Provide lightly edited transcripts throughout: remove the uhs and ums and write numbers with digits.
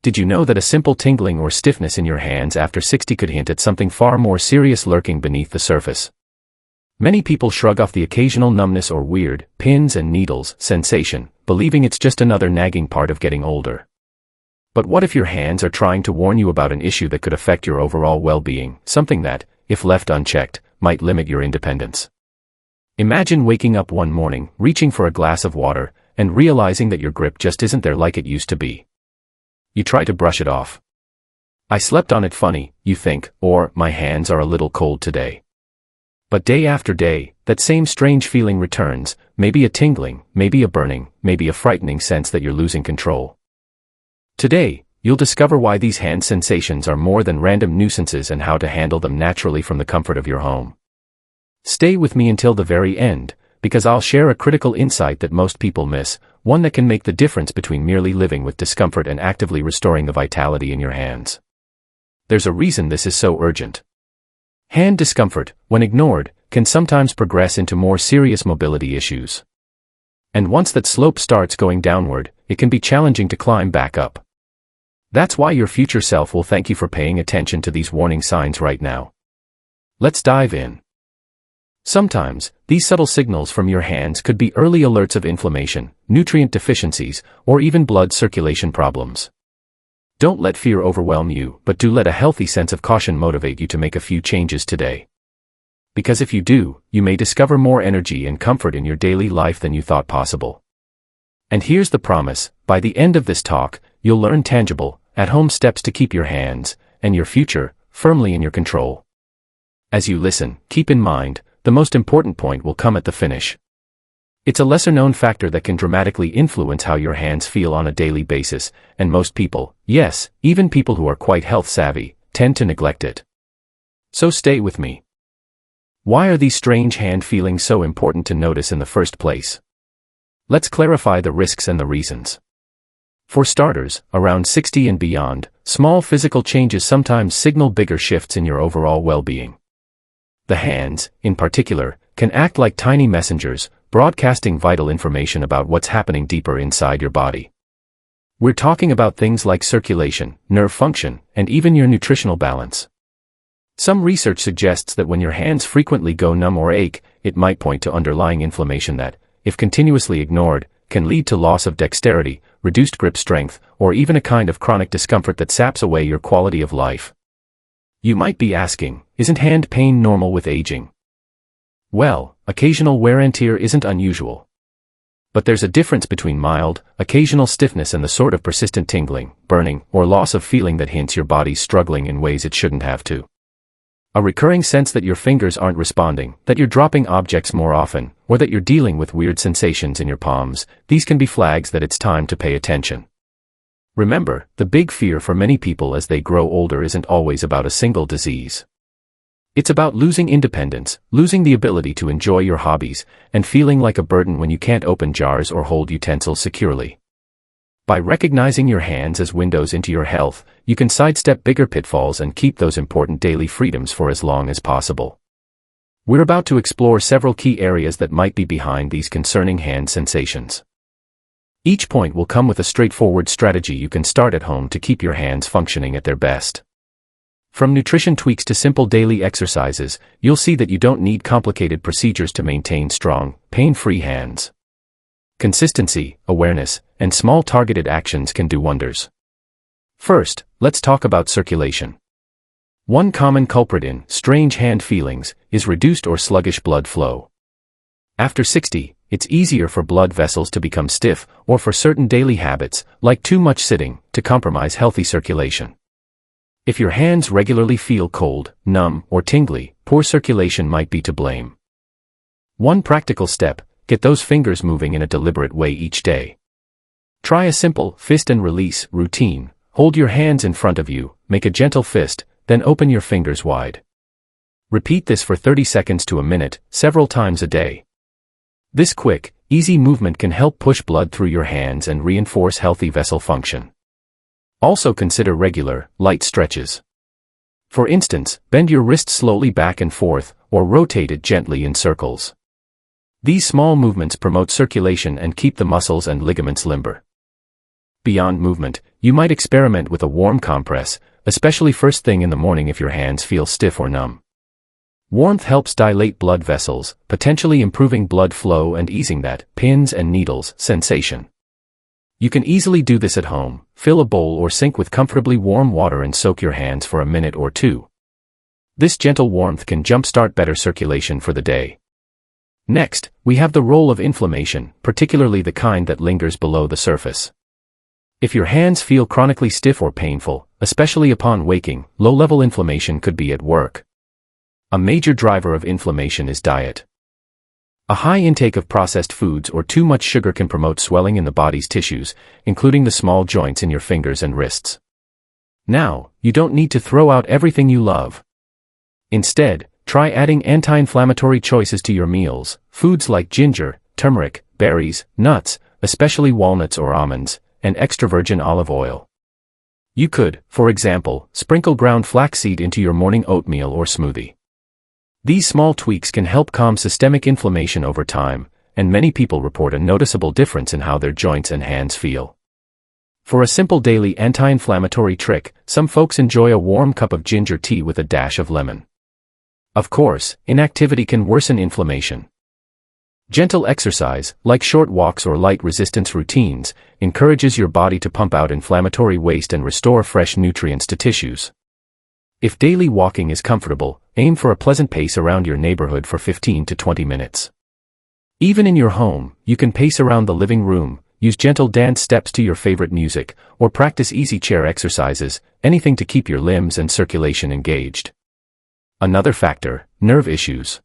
Did you know that a simple tingling or stiffness in your hands after 60 could hint at something far more serious lurking beneath the surface? Many people shrug off the occasional numbness or weird, pins and needles sensation, believing it's just another nagging part of getting older. But what if your hands are trying to warn you about an issue that could affect your overall well-being, something that, if left unchecked, might limit your independence? Imagine waking up one morning, reaching for a glass of water, and realizing that your grip just isn't there like it used to be. You try to brush it off. I slept on it funny, you think, or my hands are a little cold today. But day after day, that same strange feeling returns, maybe a tingling, maybe a burning, maybe a frightening sense that you're losing control. Today, you'll discover why these hand sensations are more than random nuisances and how to handle them naturally from the comfort of your home. Stay with me until the very end, because I'll share a critical insight that most people miss, one that can make the difference between merely living with discomfort and actively restoring the vitality in your hands. There's a reason this is so urgent. Hand discomfort, when ignored, can sometimes progress into more serious mobility issues. And once that slope starts going downward, it can be challenging to climb back up. That's why your future self will thank you for paying attention to these warning signs right now. Let's dive in. Sometimes, these subtle signals from your hands could be early alerts of inflammation, nutrient deficiencies, or even blood circulation problems. Don't let fear overwhelm you, but do let a healthy sense of caution motivate you to make a few changes today. Because if you do, you may discover more energy and comfort in your daily life than you thought possible. And here's the promise: by the end of this talk, you'll learn tangible, at-home steps to keep your hands, and your future, firmly in your control. As you listen, keep in mind, the most important point will come at the finish. It's a lesser-known factor that can dramatically influence how your hands feel on a daily basis, and most people, yes, even people who are quite health-savvy, tend to neglect it. So stay with me. Why are these strange hand feelings so important to notice in the first place? Let's clarify the risks and the reasons. For starters, around 60 and beyond, small physical changes sometimes signal bigger shifts in your overall well-being. The hands, in particular, can act like tiny messengers, broadcasting vital information about what's happening deeper inside your body. We're talking about things like circulation, nerve function, and even your nutritional balance. Some research suggests that when your hands frequently go numb or ache, it might point to underlying inflammation that, if continuously ignored, can lead to loss of dexterity, reduced grip strength, or even a kind of chronic discomfort that saps away your quality of life. You might be asking, isn't hand pain normal with aging? Well, occasional wear and tear isn't unusual. But there's a difference between mild, occasional stiffness and the sort of persistent tingling, burning, or loss of feeling that hints your body's struggling in ways it shouldn't have to. A recurring sense that your fingers aren't responding, that you're dropping objects more often, or that you're dealing with weird sensations in your palms, these can be flags that it's time to pay attention. Remember, the big fear for many people as they grow older isn't always about a single disease. It's about losing independence, losing the ability to enjoy your hobbies, and feeling like a burden when you can't open jars or hold utensils securely. By recognizing your hands as windows into your health, you can sidestep bigger pitfalls and keep those important daily freedoms for as long as possible. We're about to explore several key areas that might be behind these concerning hand sensations. Each point will come with a straightforward strategy you can start at home to keep your hands functioning at their best. From nutrition tweaks to simple daily exercises, you'll see that you don't need complicated procedures to maintain strong, pain-free hands. Consistency, awareness, and small targeted actions can do wonders. First, let's talk about circulation. One common culprit in strange hand feelings is reduced or sluggish blood flow. After 60, it's easier for blood vessels to become stiff, or for certain daily habits, like too much sitting, to compromise healthy circulation. If your hands regularly feel cold, numb, or tingly, poor circulation might be to blame. One practical step: get those fingers moving in a deliberate way each day. Try a simple fist and release routine. Hold your hands in front of you, make a gentle fist, then open your fingers wide. Repeat this for 30 seconds to a minute, several times a day. This quick, easy movement can help push blood through your hands and reinforce healthy vessel function. Also consider regular, light stretches. For instance, bend your wrist slowly back and forth, or rotate it gently in circles. These small movements promote circulation and keep the muscles and ligaments limber. Beyond movement, you might experiment with a warm compress, especially first thing in the morning if your hands feel stiff or numb. Warmth helps dilate blood vessels, potentially improving blood flow and easing that pins and needles sensation. You can easily do this at home. Fill a bowl or sink with comfortably warm water and soak your hands for a minute or two. This gentle warmth can jumpstart better circulation for the day. Next, we have the role of inflammation, particularly the kind that lingers below the surface. If your hands feel chronically stiff or painful, especially upon waking, low-level inflammation could be at work. A major driver of inflammation is diet. A high intake of processed foods or too much sugar can promote swelling in the body's tissues, including the small joints in your fingers and wrists. Now, you don't need to throw out everything you love. Instead, try adding anti-inflammatory choices to your meals, foods like ginger, turmeric, berries, nuts, especially walnuts or almonds, and extra virgin olive oil. You could, for example, sprinkle ground flaxseed into your morning oatmeal or smoothie. These small tweaks can help calm systemic inflammation over time, and many people report a noticeable difference in how their joints and hands feel. For a simple daily anti-inflammatory trick, some folks enjoy a warm cup of ginger tea with a dash of lemon. Of course, inactivity can worsen inflammation. Gentle exercise, like short walks or light resistance routines, encourages your body to pump out inflammatory waste and restore fresh nutrients to tissues. If daily walking is comfortable, aim for a pleasant pace around your neighborhood for 15 to 20 minutes. Even in your home, you can pace around the living room, use gentle dance steps to your favorite music, or practice easy chair exercises, anything to keep your limbs and circulation engaged. Another factor, nerve issues.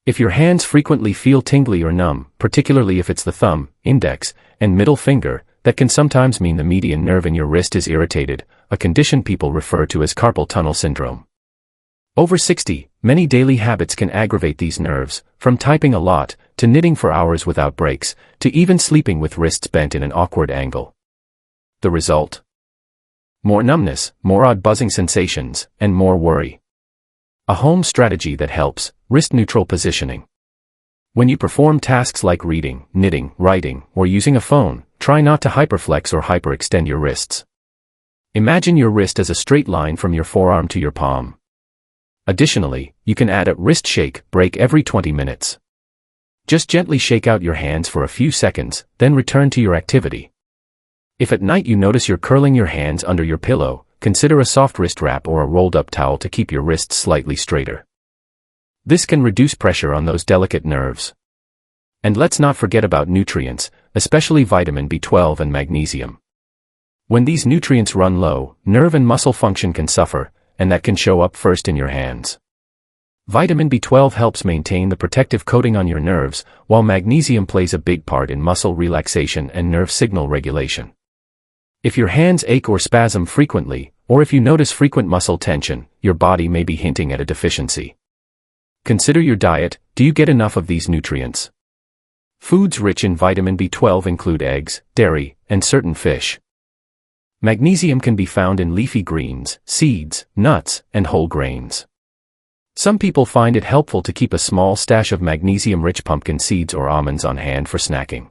If your hands frequently feel tingly or numb, particularly if it's the thumb, index, and middle finger, that can sometimes mean the median nerve in your wrist is irritated, a condition people refer to as carpal tunnel syndrome. Over 60, many daily habits can aggravate these nerves, from typing a lot, to knitting for hours without breaks, to even sleeping with wrists bent in an awkward angle. The result? More numbness, more odd buzzing sensations, and more worry. A home strategy that helps, wrist-neutral positioning. When you perform tasks like reading, knitting, writing, or using a phone, try not to hyperflex or hyperextend your wrists. Imagine your wrist as a straight line from your forearm to your palm. Additionally, you can add a wrist shake break every 20 minutes. Just gently shake out your hands for a few seconds, then return to your activity. If at night you notice you're curling your hands under your pillow, consider a soft wrist wrap or a rolled-up towel to keep your wrists slightly straighter. This can reduce pressure on those delicate nerves. And let's not forget about nutrients, especially vitamin B12 and magnesium. When these nutrients run low, nerve and muscle function can suffer, and that can show up first in your hands. Vitamin B12 helps maintain the protective coating on your nerves, while magnesium plays a big part in muscle relaxation and nerve signal regulation. If your hands ache or spasm frequently, or if you notice frequent muscle tension, your body may be hinting at a deficiency. Consider your diet. Do you get enough of these nutrients? Foods rich in vitamin B12 include eggs, dairy, and certain fish. Magnesium can be found in leafy greens, seeds, nuts, and whole grains. Some people find it helpful to keep a small stash of magnesium-rich pumpkin seeds or almonds on hand for snacking.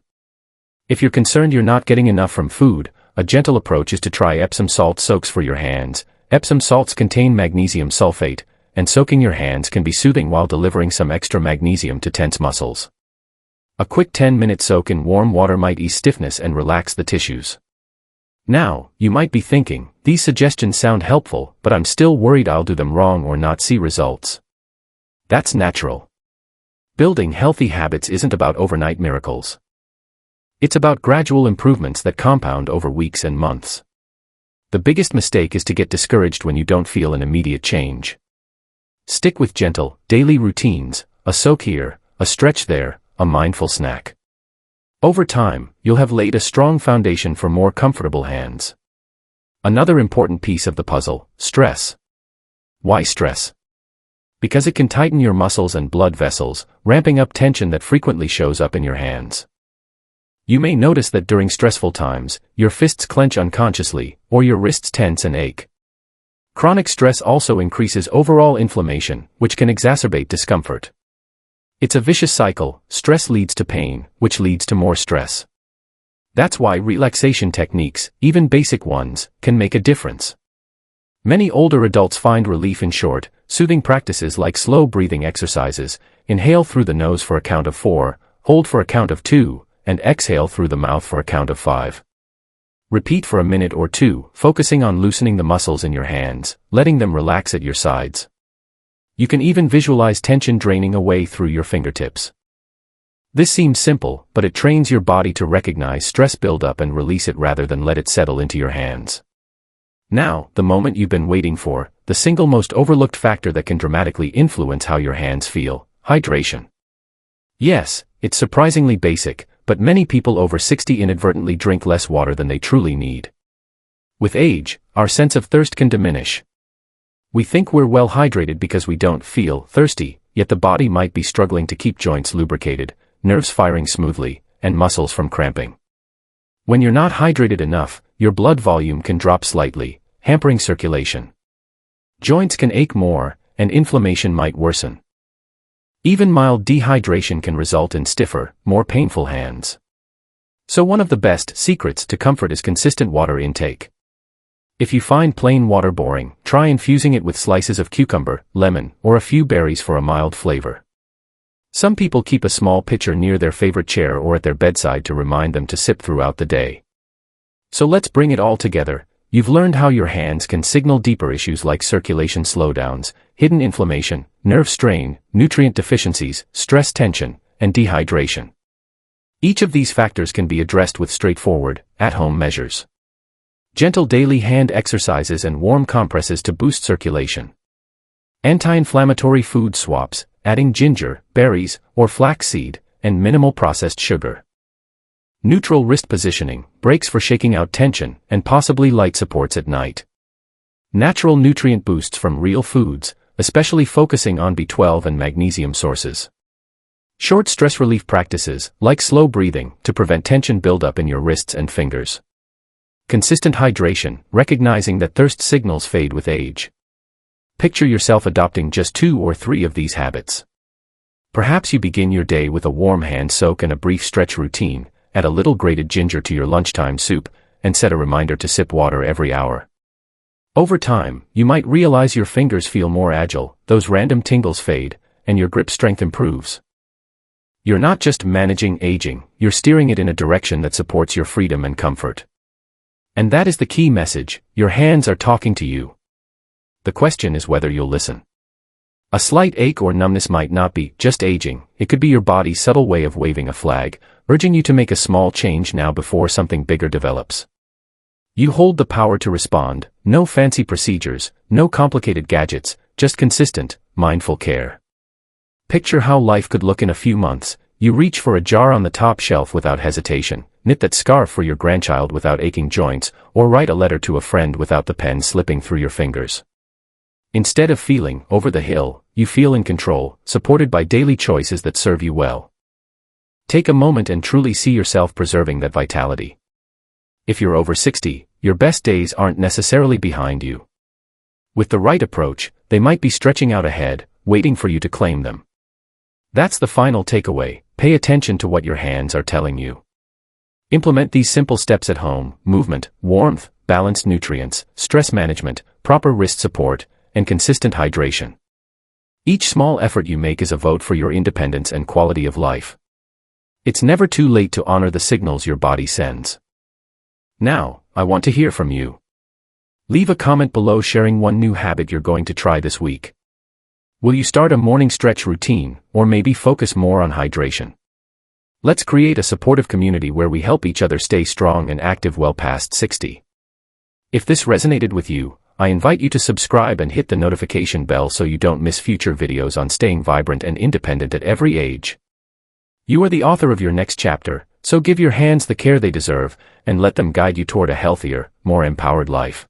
If you're concerned you're not getting enough from food, a gentle approach is to try Epsom salt soaks for your hands. Epsom salts contain magnesium sulfate, and soaking your hands can be soothing while delivering some extra magnesium to tense muscles. A quick 10-minute soak in warm water might ease stiffness and relax the tissues. Now, you might be thinking, these suggestions sound helpful, but I'm still worried I'll do them wrong or not see results. That's natural. Building healthy habits isn't about overnight miracles. It's about gradual improvements that compound over weeks and months. The biggest mistake is to get discouraged when you don't feel an immediate change. Stick with gentle, daily routines, a soak here, a stretch there, a mindful snack. Over time, you'll have laid a strong foundation for more comfortable hands. Another important piece of the puzzle, stress. Why stress? Because it can tighten your muscles and blood vessels, ramping up tension that frequently shows up in your hands. You may notice that during stressful times, your fists clench unconsciously, or your wrists tense and ache. Chronic stress also increases overall inflammation, which can exacerbate discomfort. It's a vicious cycle. Stress leads to pain, which leads to more stress. That's why relaxation techniques, even basic ones, can make a difference. Many older adults find relief in short, soothing practices like slow breathing exercises. Inhale through the nose for a count of 4, hold for a count of 2, and exhale through the mouth for a count of 5. Repeat for a minute or two, focusing on loosening the muscles in your hands, letting them relax at your sides. You can even visualize tension draining away through your fingertips. This seems simple, but it trains your body to recognize stress buildup and release it rather than let it settle into your hands. Now, the moment you've been waiting for, the single most overlooked factor that can dramatically influence how your hands feel: hydration. Yes, it's surprisingly basic, but many people over 60 inadvertently drink less water than they truly need. With age, our sense of thirst can diminish. We think we're well hydrated because we don't feel thirsty, yet the body might be struggling to keep joints lubricated, nerves firing smoothly, and muscles from cramping. When you're not hydrated enough, your blood volume can drop slightly, hampering circulation. Joints can ache more, and inflammation might worsen. Even mild dehydration can result in stiffer, more painful hands. So one of the best secrets to comfort is consistent water intake. If you find plain water boring, try infusing it with slices of cucumber, lemon, or a few berries for a mild flavor. Some people keep a small pitcher near their favorite chair or at their bedside to remind them to sip throughout the day. So let's bring it all together. You've learned how your hands can signal deeper issues like circulation slowdowns, hidden inflammation, nerve strain, nutrient deficiencies, stress tension, and dehydration. Each of these factors can be addressed with straightforward, at-home measures. Gentle daily hand exercises and warm compresses to boost circulation. Anti-inflammatory food swaps, adding ginger, berries, or flaxseed, and minimal processed sugar. Neutral wrist positioning, breaks for shaking out tension, and possibly light supports at night. Natural nutrient boosts from real foods, especially focusing on B12 and magnesium sources. Short stress relief practices, like slow breathing, to prevent tension buildup in your wrists and fingers. Consistent hydration, recognizing that thirst signals fade with age. Picture yourself adopting just 2 or 3 of these habits. Perhaps you begin your day with a warm hand soak and a brief stretch routine, add a little grated ginger to your lunchtime soup, and set a reminder to sip water every hour. Over time, you might realize your fingers feel more agile, those random tingles fade, and your grip strength improves. You're not just managing aging, you're steering it in a direction that supports your freedom and comfort. And that is the key message: your hands are talking to you. The question is whether you'll listen. A slight ache or numbness might not be just aging, it could be your body's subtle way of waving a flag, urging you to make a small change now before something bigger develops. You hold the power to respond, no fancy procedures, no complicated gadgets, just consistent, mindful care. Picture how life could look in a few months. You reach for a jar on the top shelf without hesitation, knit that scarf for your grandchild without aching joints, or write a letter to a friend without the pen slipping through your fingers. Instead of feeling over the hill, you feel in control, supported by daily choices that serve you well. Take a moment and truly see yourself preserving that vitality. If you're over 60, your best days aren't necessarily behind you. With the right approach, they might be stretching out ahead, waiting for you to claim them. That's the final takeaway: pay attention to what your hands are telling you. Implement these simple steps at home: movement, warmth, balanced nutrients, stress management, proper wrist support, and consistent hydration. Each small effort you make is a vote for your independence and quality of life. It's never too late to honor the signals your body sends. Now, I want to hear from you. Leave a comment below sharing one new habit you're going to try this week. Will you start a morning stretch routine, or maybe focus more on hydration? Let's create a supportive community where we help each other stay strong and active well past 60. If this resonated with you, I invite you to subscribe and hit the notification bell so you don't miss future videos on staying vibrant and independent at every age. You are the author of your next chapter, so give your hands the care they deserve, and let them guide you toward a healthier, more empowered life.